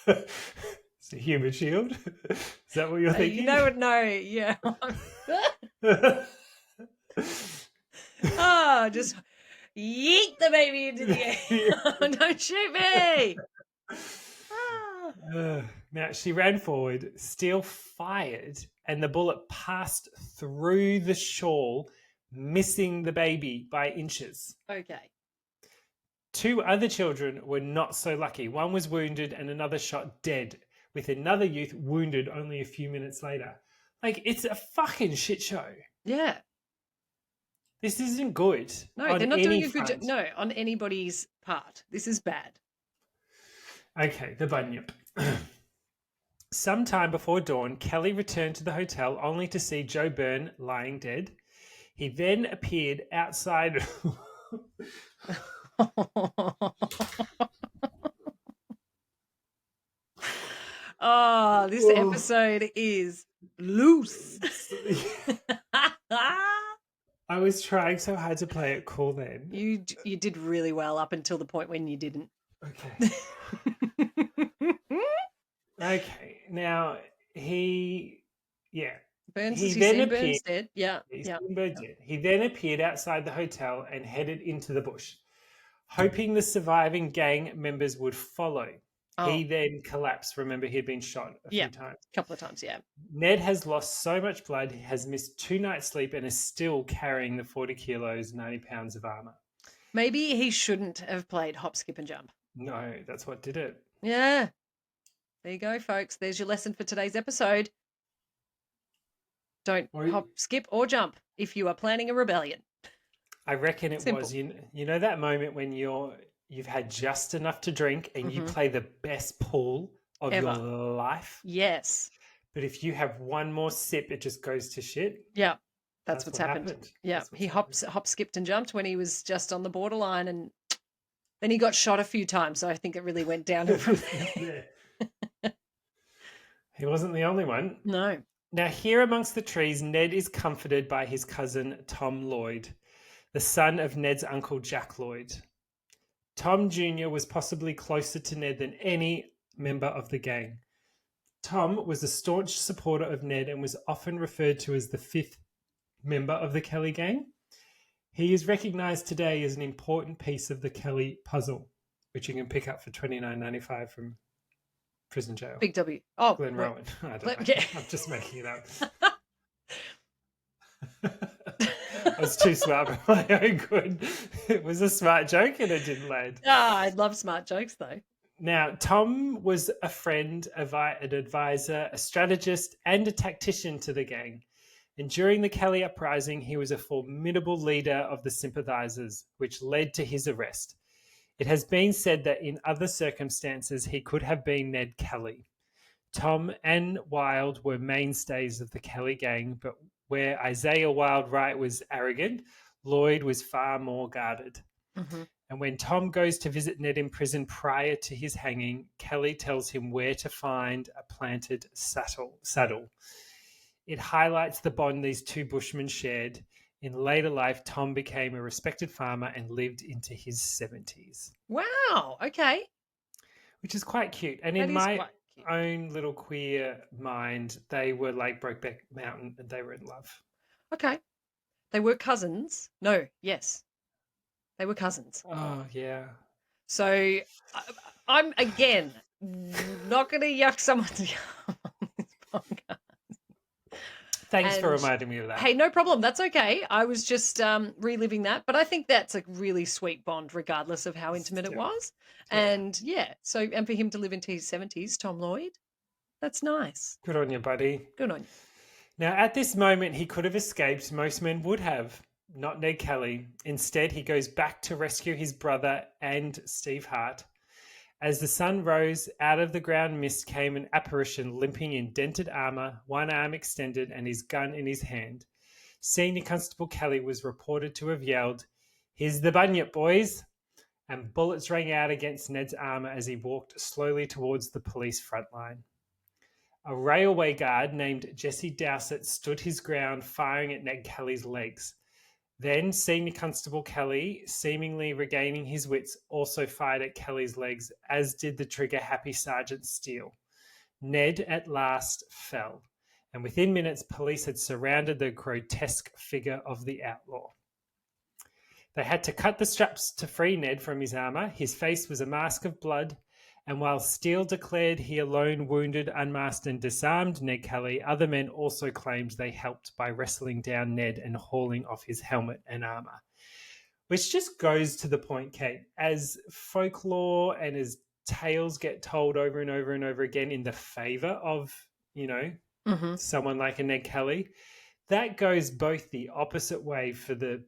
It's a human shield. Is that what you're thinking? You know what? No, yeah. Oh, just yeet the baby into the air. Don't shoot me. Now she ran forward, Steele fired, and the bullet passed through the shawl, missing the baby by inches. Okay. Two other children were not so lucky. One was wounded and another shot dead, with another youth wounded only a few minutes later. Like, it's a fucking shit show. Yeah. This isn't good. No, they're not doing a good job. No, on anybody's part. This is bad. Okay, the bunyip. Sometime before dawn, Kelly returned to the hotel only to see Joe Byrne lying dead. He then appeared outside. Oh, this episode is loose. I was trying so hard to play it cool then. You did really well up until the point when you didn't. Okay. Okay. Now Burns, he you then seen appeared. Burns dead? Yeah. He's Yeah. seen Burns dead. He then appeared outside the hotel and headed into the bush, hoping the surviving gang members would follow. Oh. He then collapsed. Remember, he'd been shot a few times. A couple of times, yeah. Ned has lost so much blood, has missed 2 nights' sleep, and is still carrying the 40 kilos, 90 pounds of armor. Maybe he shouldn't have played hop, skip, and jump. No, that's what did it. Yeah. There you go, folks. There's your lesson for today's episode. Don't hop, skip, or jump if you are planning a rebellion. I reckon it Simple. was. You know that moment when you've had just enough to drink and you play the best pool of your life? Yes. But if you have one more sip, it just goes to shit? Yeah. That's what's happened. Yeah. He hop, skipped, and jumped when he was just on the borderline, and then he got shot a few times. So I think it really went downhill from there. He wasn't the only one. No. Now, here amongst the trees, Ned is comforted by his cousin, Tom Lloyd, the son of Ned's uncle, Jack Lloyd. Tom Jr. was possibly closer to Ned than any member of the gang. Tom was a staunch supporter of Ned and was often referred to as the 5th member of the Kelly gang. He is recognised today as an important piece of the Kelly puzzle, which you can pick up for $29.95 from prison jail. Big W. Oh, Glen Rowan. I don't know. Yeah. I'm just making it up. I was too smart for my own good. It was a smart joke and it didn't land. I love smart jokes, though. Now, Tom was a friend, an advisor, a strategist, and a tactician to the gang. And during the Kelly uprising, he was a formidable leader of the sympathizers, which led to his arrest. It has been said that in other circumstances, he could have been Ned Kelly. Tom and Wilde were mainstays of the Kelly gang, but where Isaiah Wilde Wright was arrogant, Lloyd was far more guarded. Mm-hmm. And when Tom goes to visit Ned in prison prior to his hanging, Kelly tells him where to find a planted saddle. It highlights the bond these two bushmen shared. In later life, Tom became a respected farmer and lived into his 70s. Wow, okay. Which is quite cute. And in my own little queer mind, they were like Brokeback Mountain and they were in love. Okay. They were cousins. No, yes, they were cousins. Oh, yeah. So I'm again not going to yuck someone's yum on this podcast. Thanks for And reminding me of that. hey, no problem. That's okay. I was just reliving that, but I think that's a really sweet bond, regardless of how intimate it Still. was. Yeah. And yeah, so and for him to live into his 70s, Tom Lloyd, that's nice. Good on you, buddy. Good on you. Now, at this moment, he could have escaped. Most men would have. Not Ned Kelly. Instead, he goes back to rescue his brother and Steve Hart. As the sun rose, out of the ground mist came an apparition limping in dented armour, one arm extended and his gun in his hand. Senior Constable Kelly was reported to have yelled, "Here's the bunyip, boys!" And bullets rang out against Ned's armour as he walked slowly towards the police front line. A railway guard named Jesse Dowsett stood his ground, firing at Ned Kelly's legs. Then Senior Constable Kelly, seemingly regaining his wits, also fired at Kelly's legs, as did the trigger-happy Sergeant Steele. Ned at last fell, and within minutes police had surrounded the grotesque figure of the outlaw. They had to cut the straps to free Ned from his armour. His face was a mask of blood, and while Steele declared he alone wounded, unmasked and disarmed Ned Kelly, other men also claimed they helped by wrestling down Ned and hauling off his helmet and armour. Which just goes to the point, Kate, as folklore and as tales get told over and over and over again in the favour of, someone like a Ned Kelly, that goes both the opposite way for the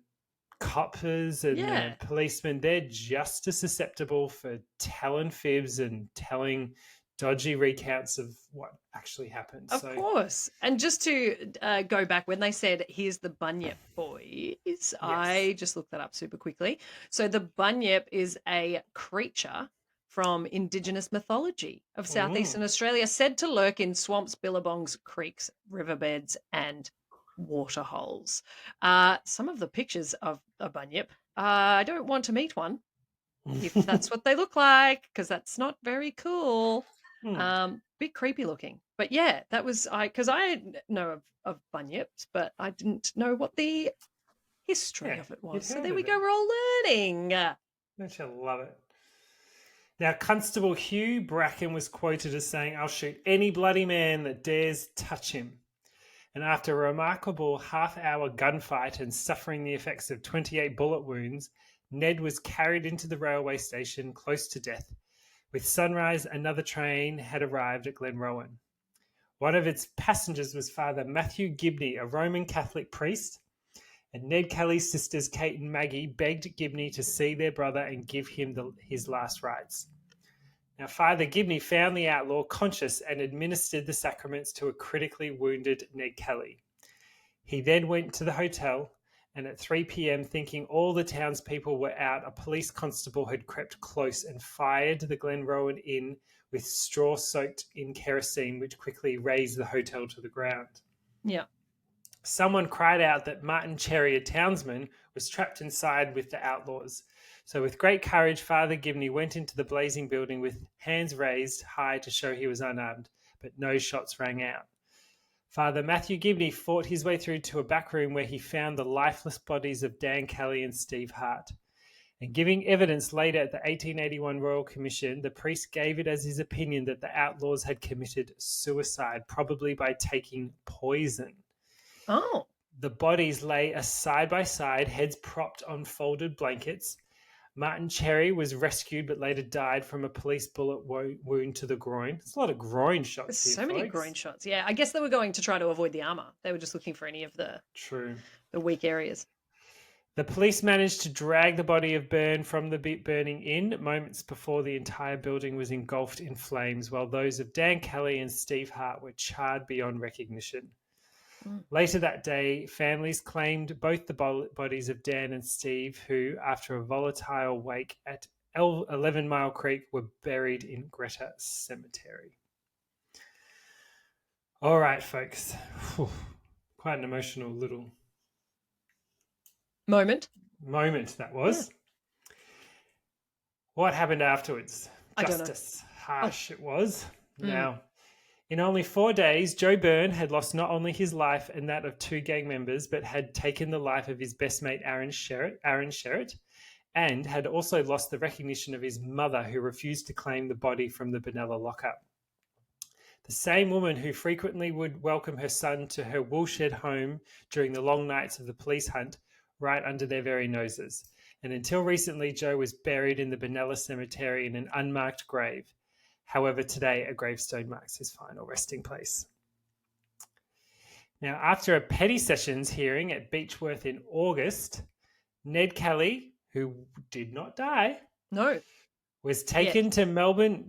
coppers and the policemen. They're just as susceptible for telling fibs and telling dodgy recounts of what actually happened. Of course. And just to go back, when they said, "Here's the bunyip, boys," yes. I just looked that up super quickly. So the bunyip is a creature from Indigenous mythology of southeastern Australia, said to lurk in swamps, billabongs, creeks, riverbeds, and waterholes. Some of the pictures of a bunyip, I don't want to meet one if that's what they look like, because that's not very cool. Bit creepy looking. But yeah, that was because I know of bunyips, but I didn't know what the history of it was. So there we go, we're all learning. Don't you love it? Now, Constable Hugh Bracken was quoted as saying, "I'll shoot any bloody man that dares touch him." And after a remarkable half-hour gunfight and suffering the effects of 28 bullet wounds, Ned was carried into the railway station close to death. With sunrise, another train had arrived at Glenrowan. One of its passengers was Father Matthew Gibney, a Roman Catholic priest, and Ned Kelly's sisters Kate and Maggie begged Gibney to see their brother and give him his last rites. Now, Father Gibney found the outlaw conscious and administered the sacraments to a critically wounded Ned Kelly. He then went to the hotel, and at 3 p.m., thinking all the townspeople were out, a police constable had crept close and fired the Glenrowan Inn with straw soaked in kerosene, which quickly razed the hotel to the ground. Yeah. Someone cried out that Martin Cherry, a townsman, was trapped inside with the outlaws. So with great courage, Father Gibney went into the blazing building with hands raised high to show he was unarmed, but no shots rang out. Father Matthew Gibney fought his way through to a back room where he found the lifeless bodies of Dan Kelly and Steve Hart. And giving evidence later at the 1881 Royal Commission, the priest gave it as his opinion that the outlaws had committed suicide, probably by taking poison. Oh. The bodies lay side by side, heads propped on folded blankets. Martin Cherry was rescued but later died from a police bullet wound to the groin. There's a lot of groin shots. There's here, so many folks. groin shots. Yeah, I guess they were going to try to avoid the armor. They were just looking for any of the weak areas. The police managed to drag the body of Byrne from the burning inn moments before the entire building was engulfed in flames, while those of Dan Kelly and Steve Hart were charred beyond recognition. Later that day, families claimed both the bodies of Dan and Steve, who, after a volatile wake at 11 Mile Creek, were buried in Greta Cemetery. All right, folks. Whew. Quite an emotional little moment that was. Yeah. What happened afterwards? Justice. Harsh it was. Now, In only 4 days, Joe Byrne had lost not only his life and that of 2 gang members, but had taken the life of his best mate, Aaron Sherritt, and had also lost the recognition of his mother, who refused to claim the body from the Benalla lockup. The same woman who frequently would welcome her son to her woolshed home during the long nights of the police hunt, right under their very noses. And until recently, Joe was buried in the Benalla Cemetery in an unmarked grave. However, today a gravestone marks his final resting place. Now, after a petty sessions hearing at Beechworth in August, Ned Kelly, who did not die, was taken to Melbourne.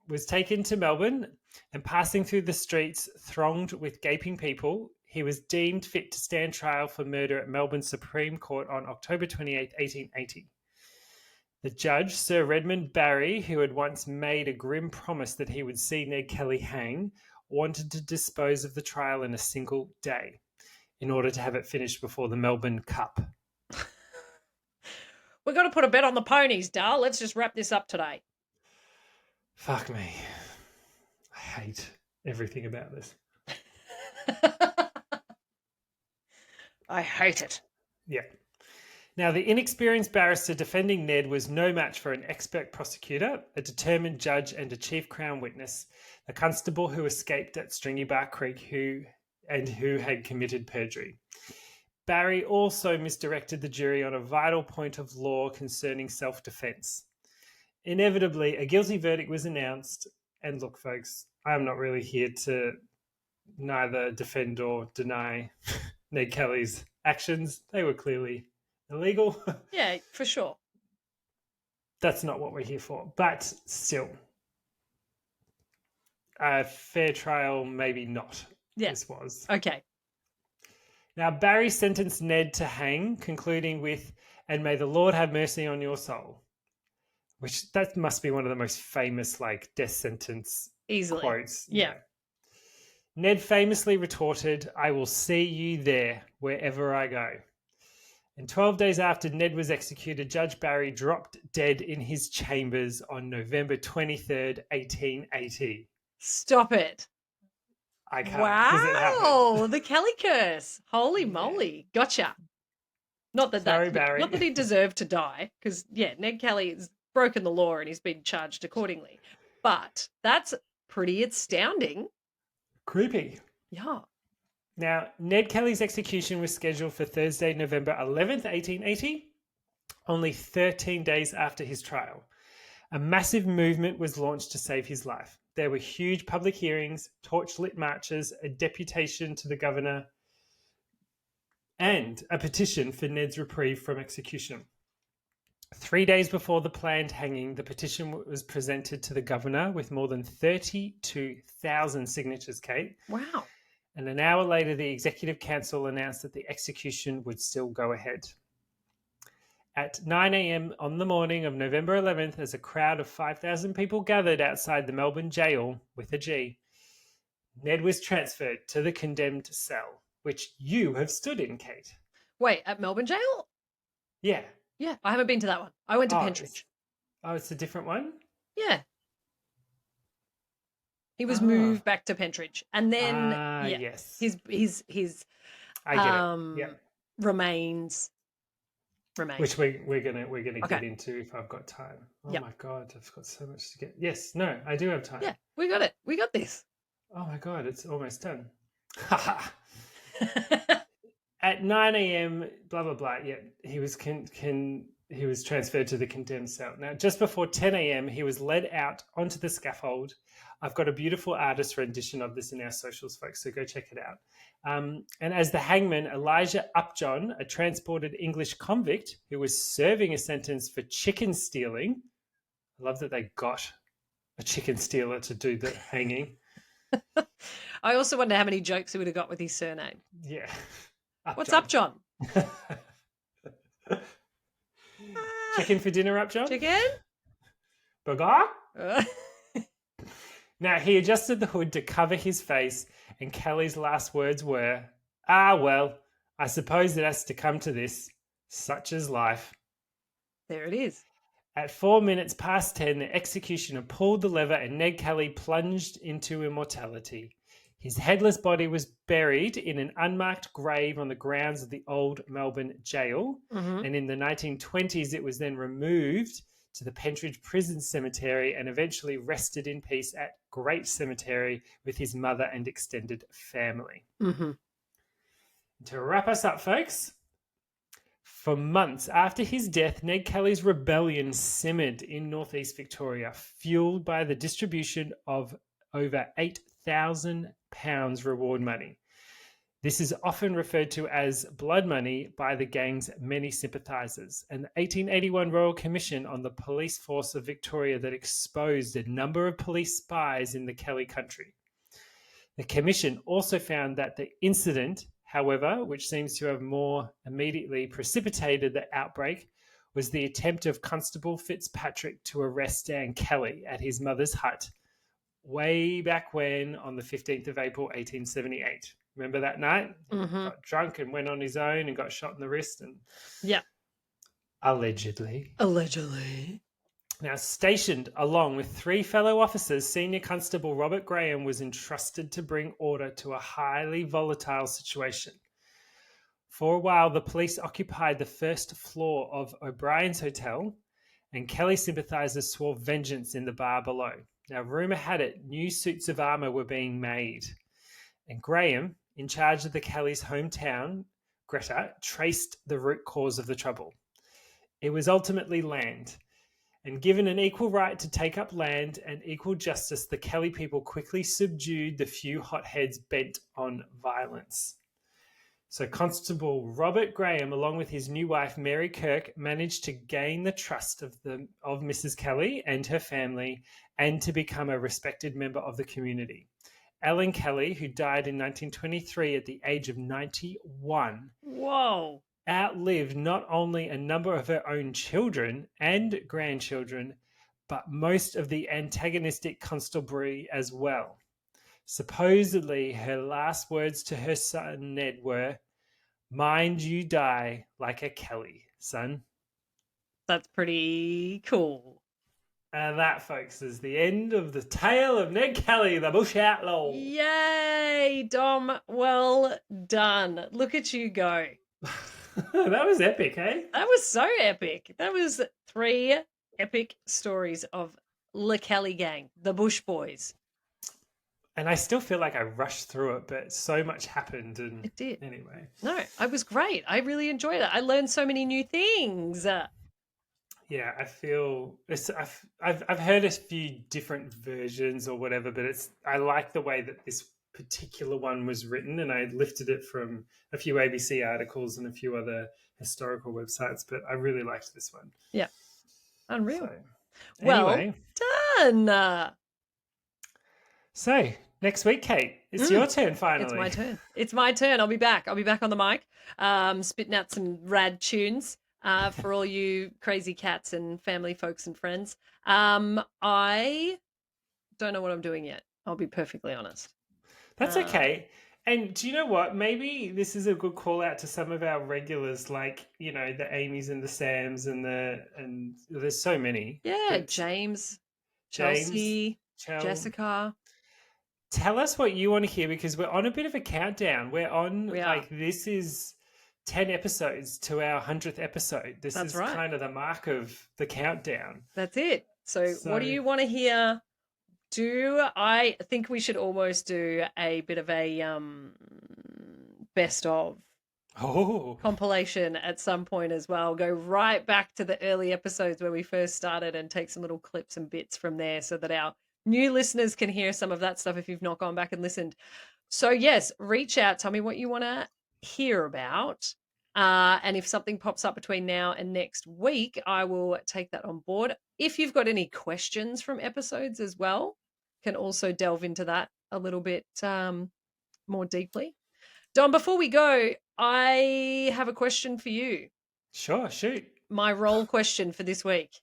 Was taken to Melbourne, and passing through the streets thronged with gaping people, he was deemed fit to stand trial for murder at Melbourne Supreme Court on October 28, 1880. The judge, Sir Redmond Barry, who had once made a grim promise that he would see Ned Kelly hang, wanted to dispose of the trial in a single day in order to have it finished before the Melbourne Cup. We've got to put a bet on the ponies, Dal. Let's just wrap this up today. Fuck me. I hate everything about this. I hate it. Yeah. Now, the inexperienced barrister defending Ned was no match for an expert prosecutor, a determined judge, and a chief Crown witness, a constable who escaped at Stringy Bark Creek who had committed perjury. Barry also misdirected the jury on a vital point of law concerning self-defense. Inevitably, a guilty verdict was announced, and look, folks, I'm not really here to neither defend or deny Ned Kelly's actions. They were clearly illegal. Yeah, for sure. That's not what we're here for. But still, a fair trial, maybe not. Yeah. This was. Okay. Now, Barry sentenced Ned to hang, concluding with, "And may the Lord have mercy on your soul." Which, that must be one of the most famous, like, death sentence quotes. Yeah. Ned famously retorted, "I will see you there, wherever I go." And 12 days after Ned was executed, Judge Barry dropped dead in his chambers on November 23rd, 1880. Stop it. I can't. Wow. The Kelly curse. Holy moly. Gotcha. Not that Barry. Not that he deserved to die, because, yeah, Ned Kelly has broken the law and he's been charged accordingly. But that's pretty astounding. Creepy. Yeah. Now, Ned Kelly's execution was scheduled for Thursday, November 11th, 1880, only 13 days after his trial. A massive movement was launched to save his life. There were huge public hearings, torchlit marches, a deputation to the governor, and a petition for Ned's reprieve from execution. 3 days before the planned hanging, the petition was presented to the governor with more than 32,000 signatures, Kate. Wow. And an hour later, the Executive Council announced that the execution would still go ahead. At 9 a.m. on the morning of November 11th, as a crowd of 5,000 people gathered outside the Melbourne jail, with a G, Ned was transferred to the condemned cell, which you have stood in, Kate. Wait, at Melbourne jail? Yeah. Yeah, I haven't been to that one. I went to Pentridge. It's a different one? Yeah. He was moved back to Pentridge. And then yes. his I get it. Yeah. remains. Which we're gonna get into if I've got time. Oh my god, I've got so much to get. Yes, no, I do have time. Yeah, we got it. We got this. Oh my god, it's almost done. At 9 a.m., blah blah blah. Yeah, he was he was transferred to the condemned cell. Now, just before 10 a.m., he was led out onto the scaffold. I've got a beautiful artist rendition of this in our socials, folks, so go check it out. And as the hangman, Elijah Upjohn, a transported English convict who was serving a sentence for chicken stealing. I love that they got a chicken stealer to do the hanging. I also wonder how many jokes he would have got with his surname. Yeah. Upjohn. What's Upjohn? Chicken for dinner, Upjohn? Chicken? Burger? Now, he adjusted the hood to cover his face, and Kelly's last words were, well, I suppose it has to come to this. Such is life. There it is. At 4 minutes past 10, the executioner pulled the lever and Ned Kelly plunged into immortality. His headless body was buried in an unmarked grave on the grounds of the old Melbourne jail. Mm-hmm. And in the 1920s, it was then removed to the Pentridge Prison Cemetery and eventually rested in peace at Great Cemetery with his mother and extended family. Mm-hmm. To wrap us up, folks, for months after his death, Ned Kelly's rebellion simmered in northeast Victoria, fueled by the distribution of over £8,000 reward money. This is often referred to as blood money by the gang's many sympathisers, and the 1881 Royal Commission on the Police Force of Victoria that exposed a number of police spies in the Kelly country. The Commission also found that the incident, however, which seems to have more immediately precipitated the outbreak, was the attempt of Constable Fitzpatrick to arrest Dan Kelly at his mother's hut way back when on the 15th of April, 1878. Remember that night? Mm-hmm. He got drunk and went on his own and got shot in the wrist. And yeah. Allegedly. Now, stationed along with 3 fellow officers, Senior Constable Robert Graham was entrusted to bring order to a highly volatile situation. For a while, the police occupied the first floor of O'Brien's Hotel, and Kelly sympathisers swore vengeance in the bar below. Now, rumour had it new suits of armour were being made, and Graham, in charge of the Kellys' hometown, Greta, traced the root cause of the trouble. It was ultimately land. And given an equal right to take up land and equal justice, the Kelly people quickly subdued the few hotheads bent on violence. So Constable Robert Graham, along with his new wife, Mary Kirk, managed to gain the trust of Mrs. Kelly and her family and to become a respected member of the community. Ellen Kelly, who died in 1923 at the age of 91, Whoa. outlived not only a number of her own children and grandchildren, but most of the antagonistic constabulary as well. Supposedly, her last words to her son Ned were, "Mind you die like a Kelly, son." That's pretty cool. And that, folks, is the end of the tale of Ned Kelly, the bush outlaw. Yay, Dom. Well done. Look at you go. That was epic, eh? That was so epic. That was 3 epic stories of the Kelly gang, the Bush Boys. And I still feel like I rushed through it, but so much happened. And it did. Anyway. No, it was great. I really enjoyed it. I learned so many new things. Yeah, I feel I've heard a few different versions or whatever, but I like the way that this particular one was written, and I lifted it from a few ABC articles and a few other historical websites, but I really liked this one. Yeah. Unreal. So, well done. So next week, Kate, it's your turn finally. It's my turn. It's my turn. I'll be back on the mic, spitting out some rad tunes for all you crazy cats and family folks and friends. I don't know what I'm doing yet. I'll be perfectly honest. That's okay. And do you know what? Maybe this is a good call out to some of our regulars, like, you know, the Amy's and the Sams and there's so many. Yeah, James, Chelsea, Jessica. Tell us what you want to hear, because we're on a bit of a countdown. This is 10 episodes to our 100th episode. That's right. Kind of the mark of the countdown. That's it. So what do you want to hear? I think we should almost do a bit of a best of compilation at some point as well. Go right back to the early episodes where we first started and take some little clips and bits from there so that our new listeners can hear some of that stuff if you've not gone back and listened. So yes, reach out. Tell me what you want to hear about. And if something pops up between now and next week, I will take that on board. If you've got any questions from episodes as well, can also delve into that a little bit more deeply. Dom, before we go, I have a question for you. Sure, shoot. My role question for this week,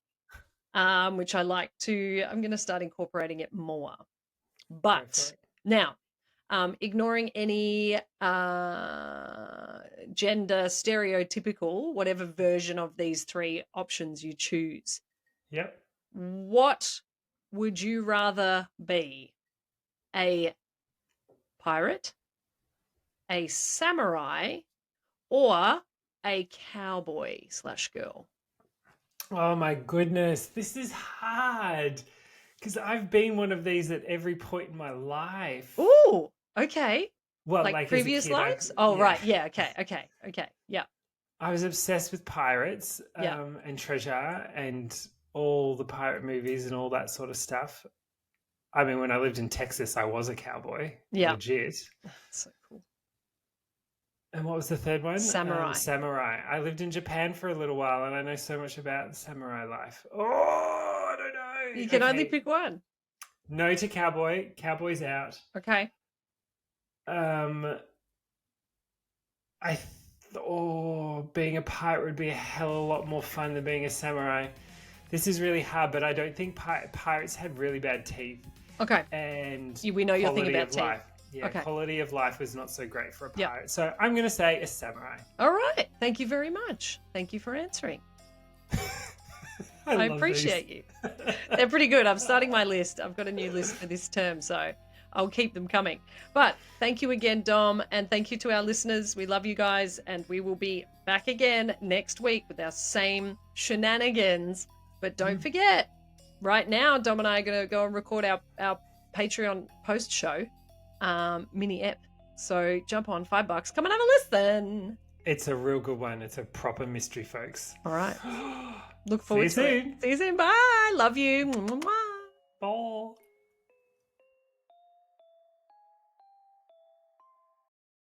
which I'm going to start incorporating it more. But now, ignoring any gender stereotypical, whatever version of these 3 options you choose, Yep. What would you rather be? A pirate, a samurai, or a cowboy/girl? Oh my goodness, this is hard because I've been one of these at every point in my life. Ooh, okay. Well, Like like as a previous kid, lives? Oh, right. Yeah. Okay. Yeah. I was obsessed with pirates Yeah. and treasure and all the pirate movies and all that sort of stuff. I mean, when I lived in Texas, I was a cowboy, Yeah. legit. So cool. And what was the third one? Samurai. Samurai. I lived in Japan for a little while, and I know so much about samurai life. Oh, I don't know. You can only Okay, pick one. no to cowboy. Cowboy's out. Okay. Um, being a pirate would be a hell of a lot more fun than being a samurai. This is really hard, but I don't think pirates had really bad teeth. Okay. And we know you're thinking about teeth. life. Yeah, okay. Quality of life was not so great for a pirate. Yep. So I'm going to say a samurai. All right. Thank you very much. Thank you for answering. I appreciate you. They're pretty good. I'm starting my list. I've got a new list for this term, so I'll keep them coming. But thank you again, Dom, and thank you to our listeners. We love you guys, and we will be back again next week with our same shenanigans. But don't forget, right now, Dom and I are going to go and record our Patreon post show mini ep. So jump on, $5. Come and have a listen. It's a real good one. It's a proper mystery, folks. All right. Look forward to it. See you soon. Bye. Love you. Mwah.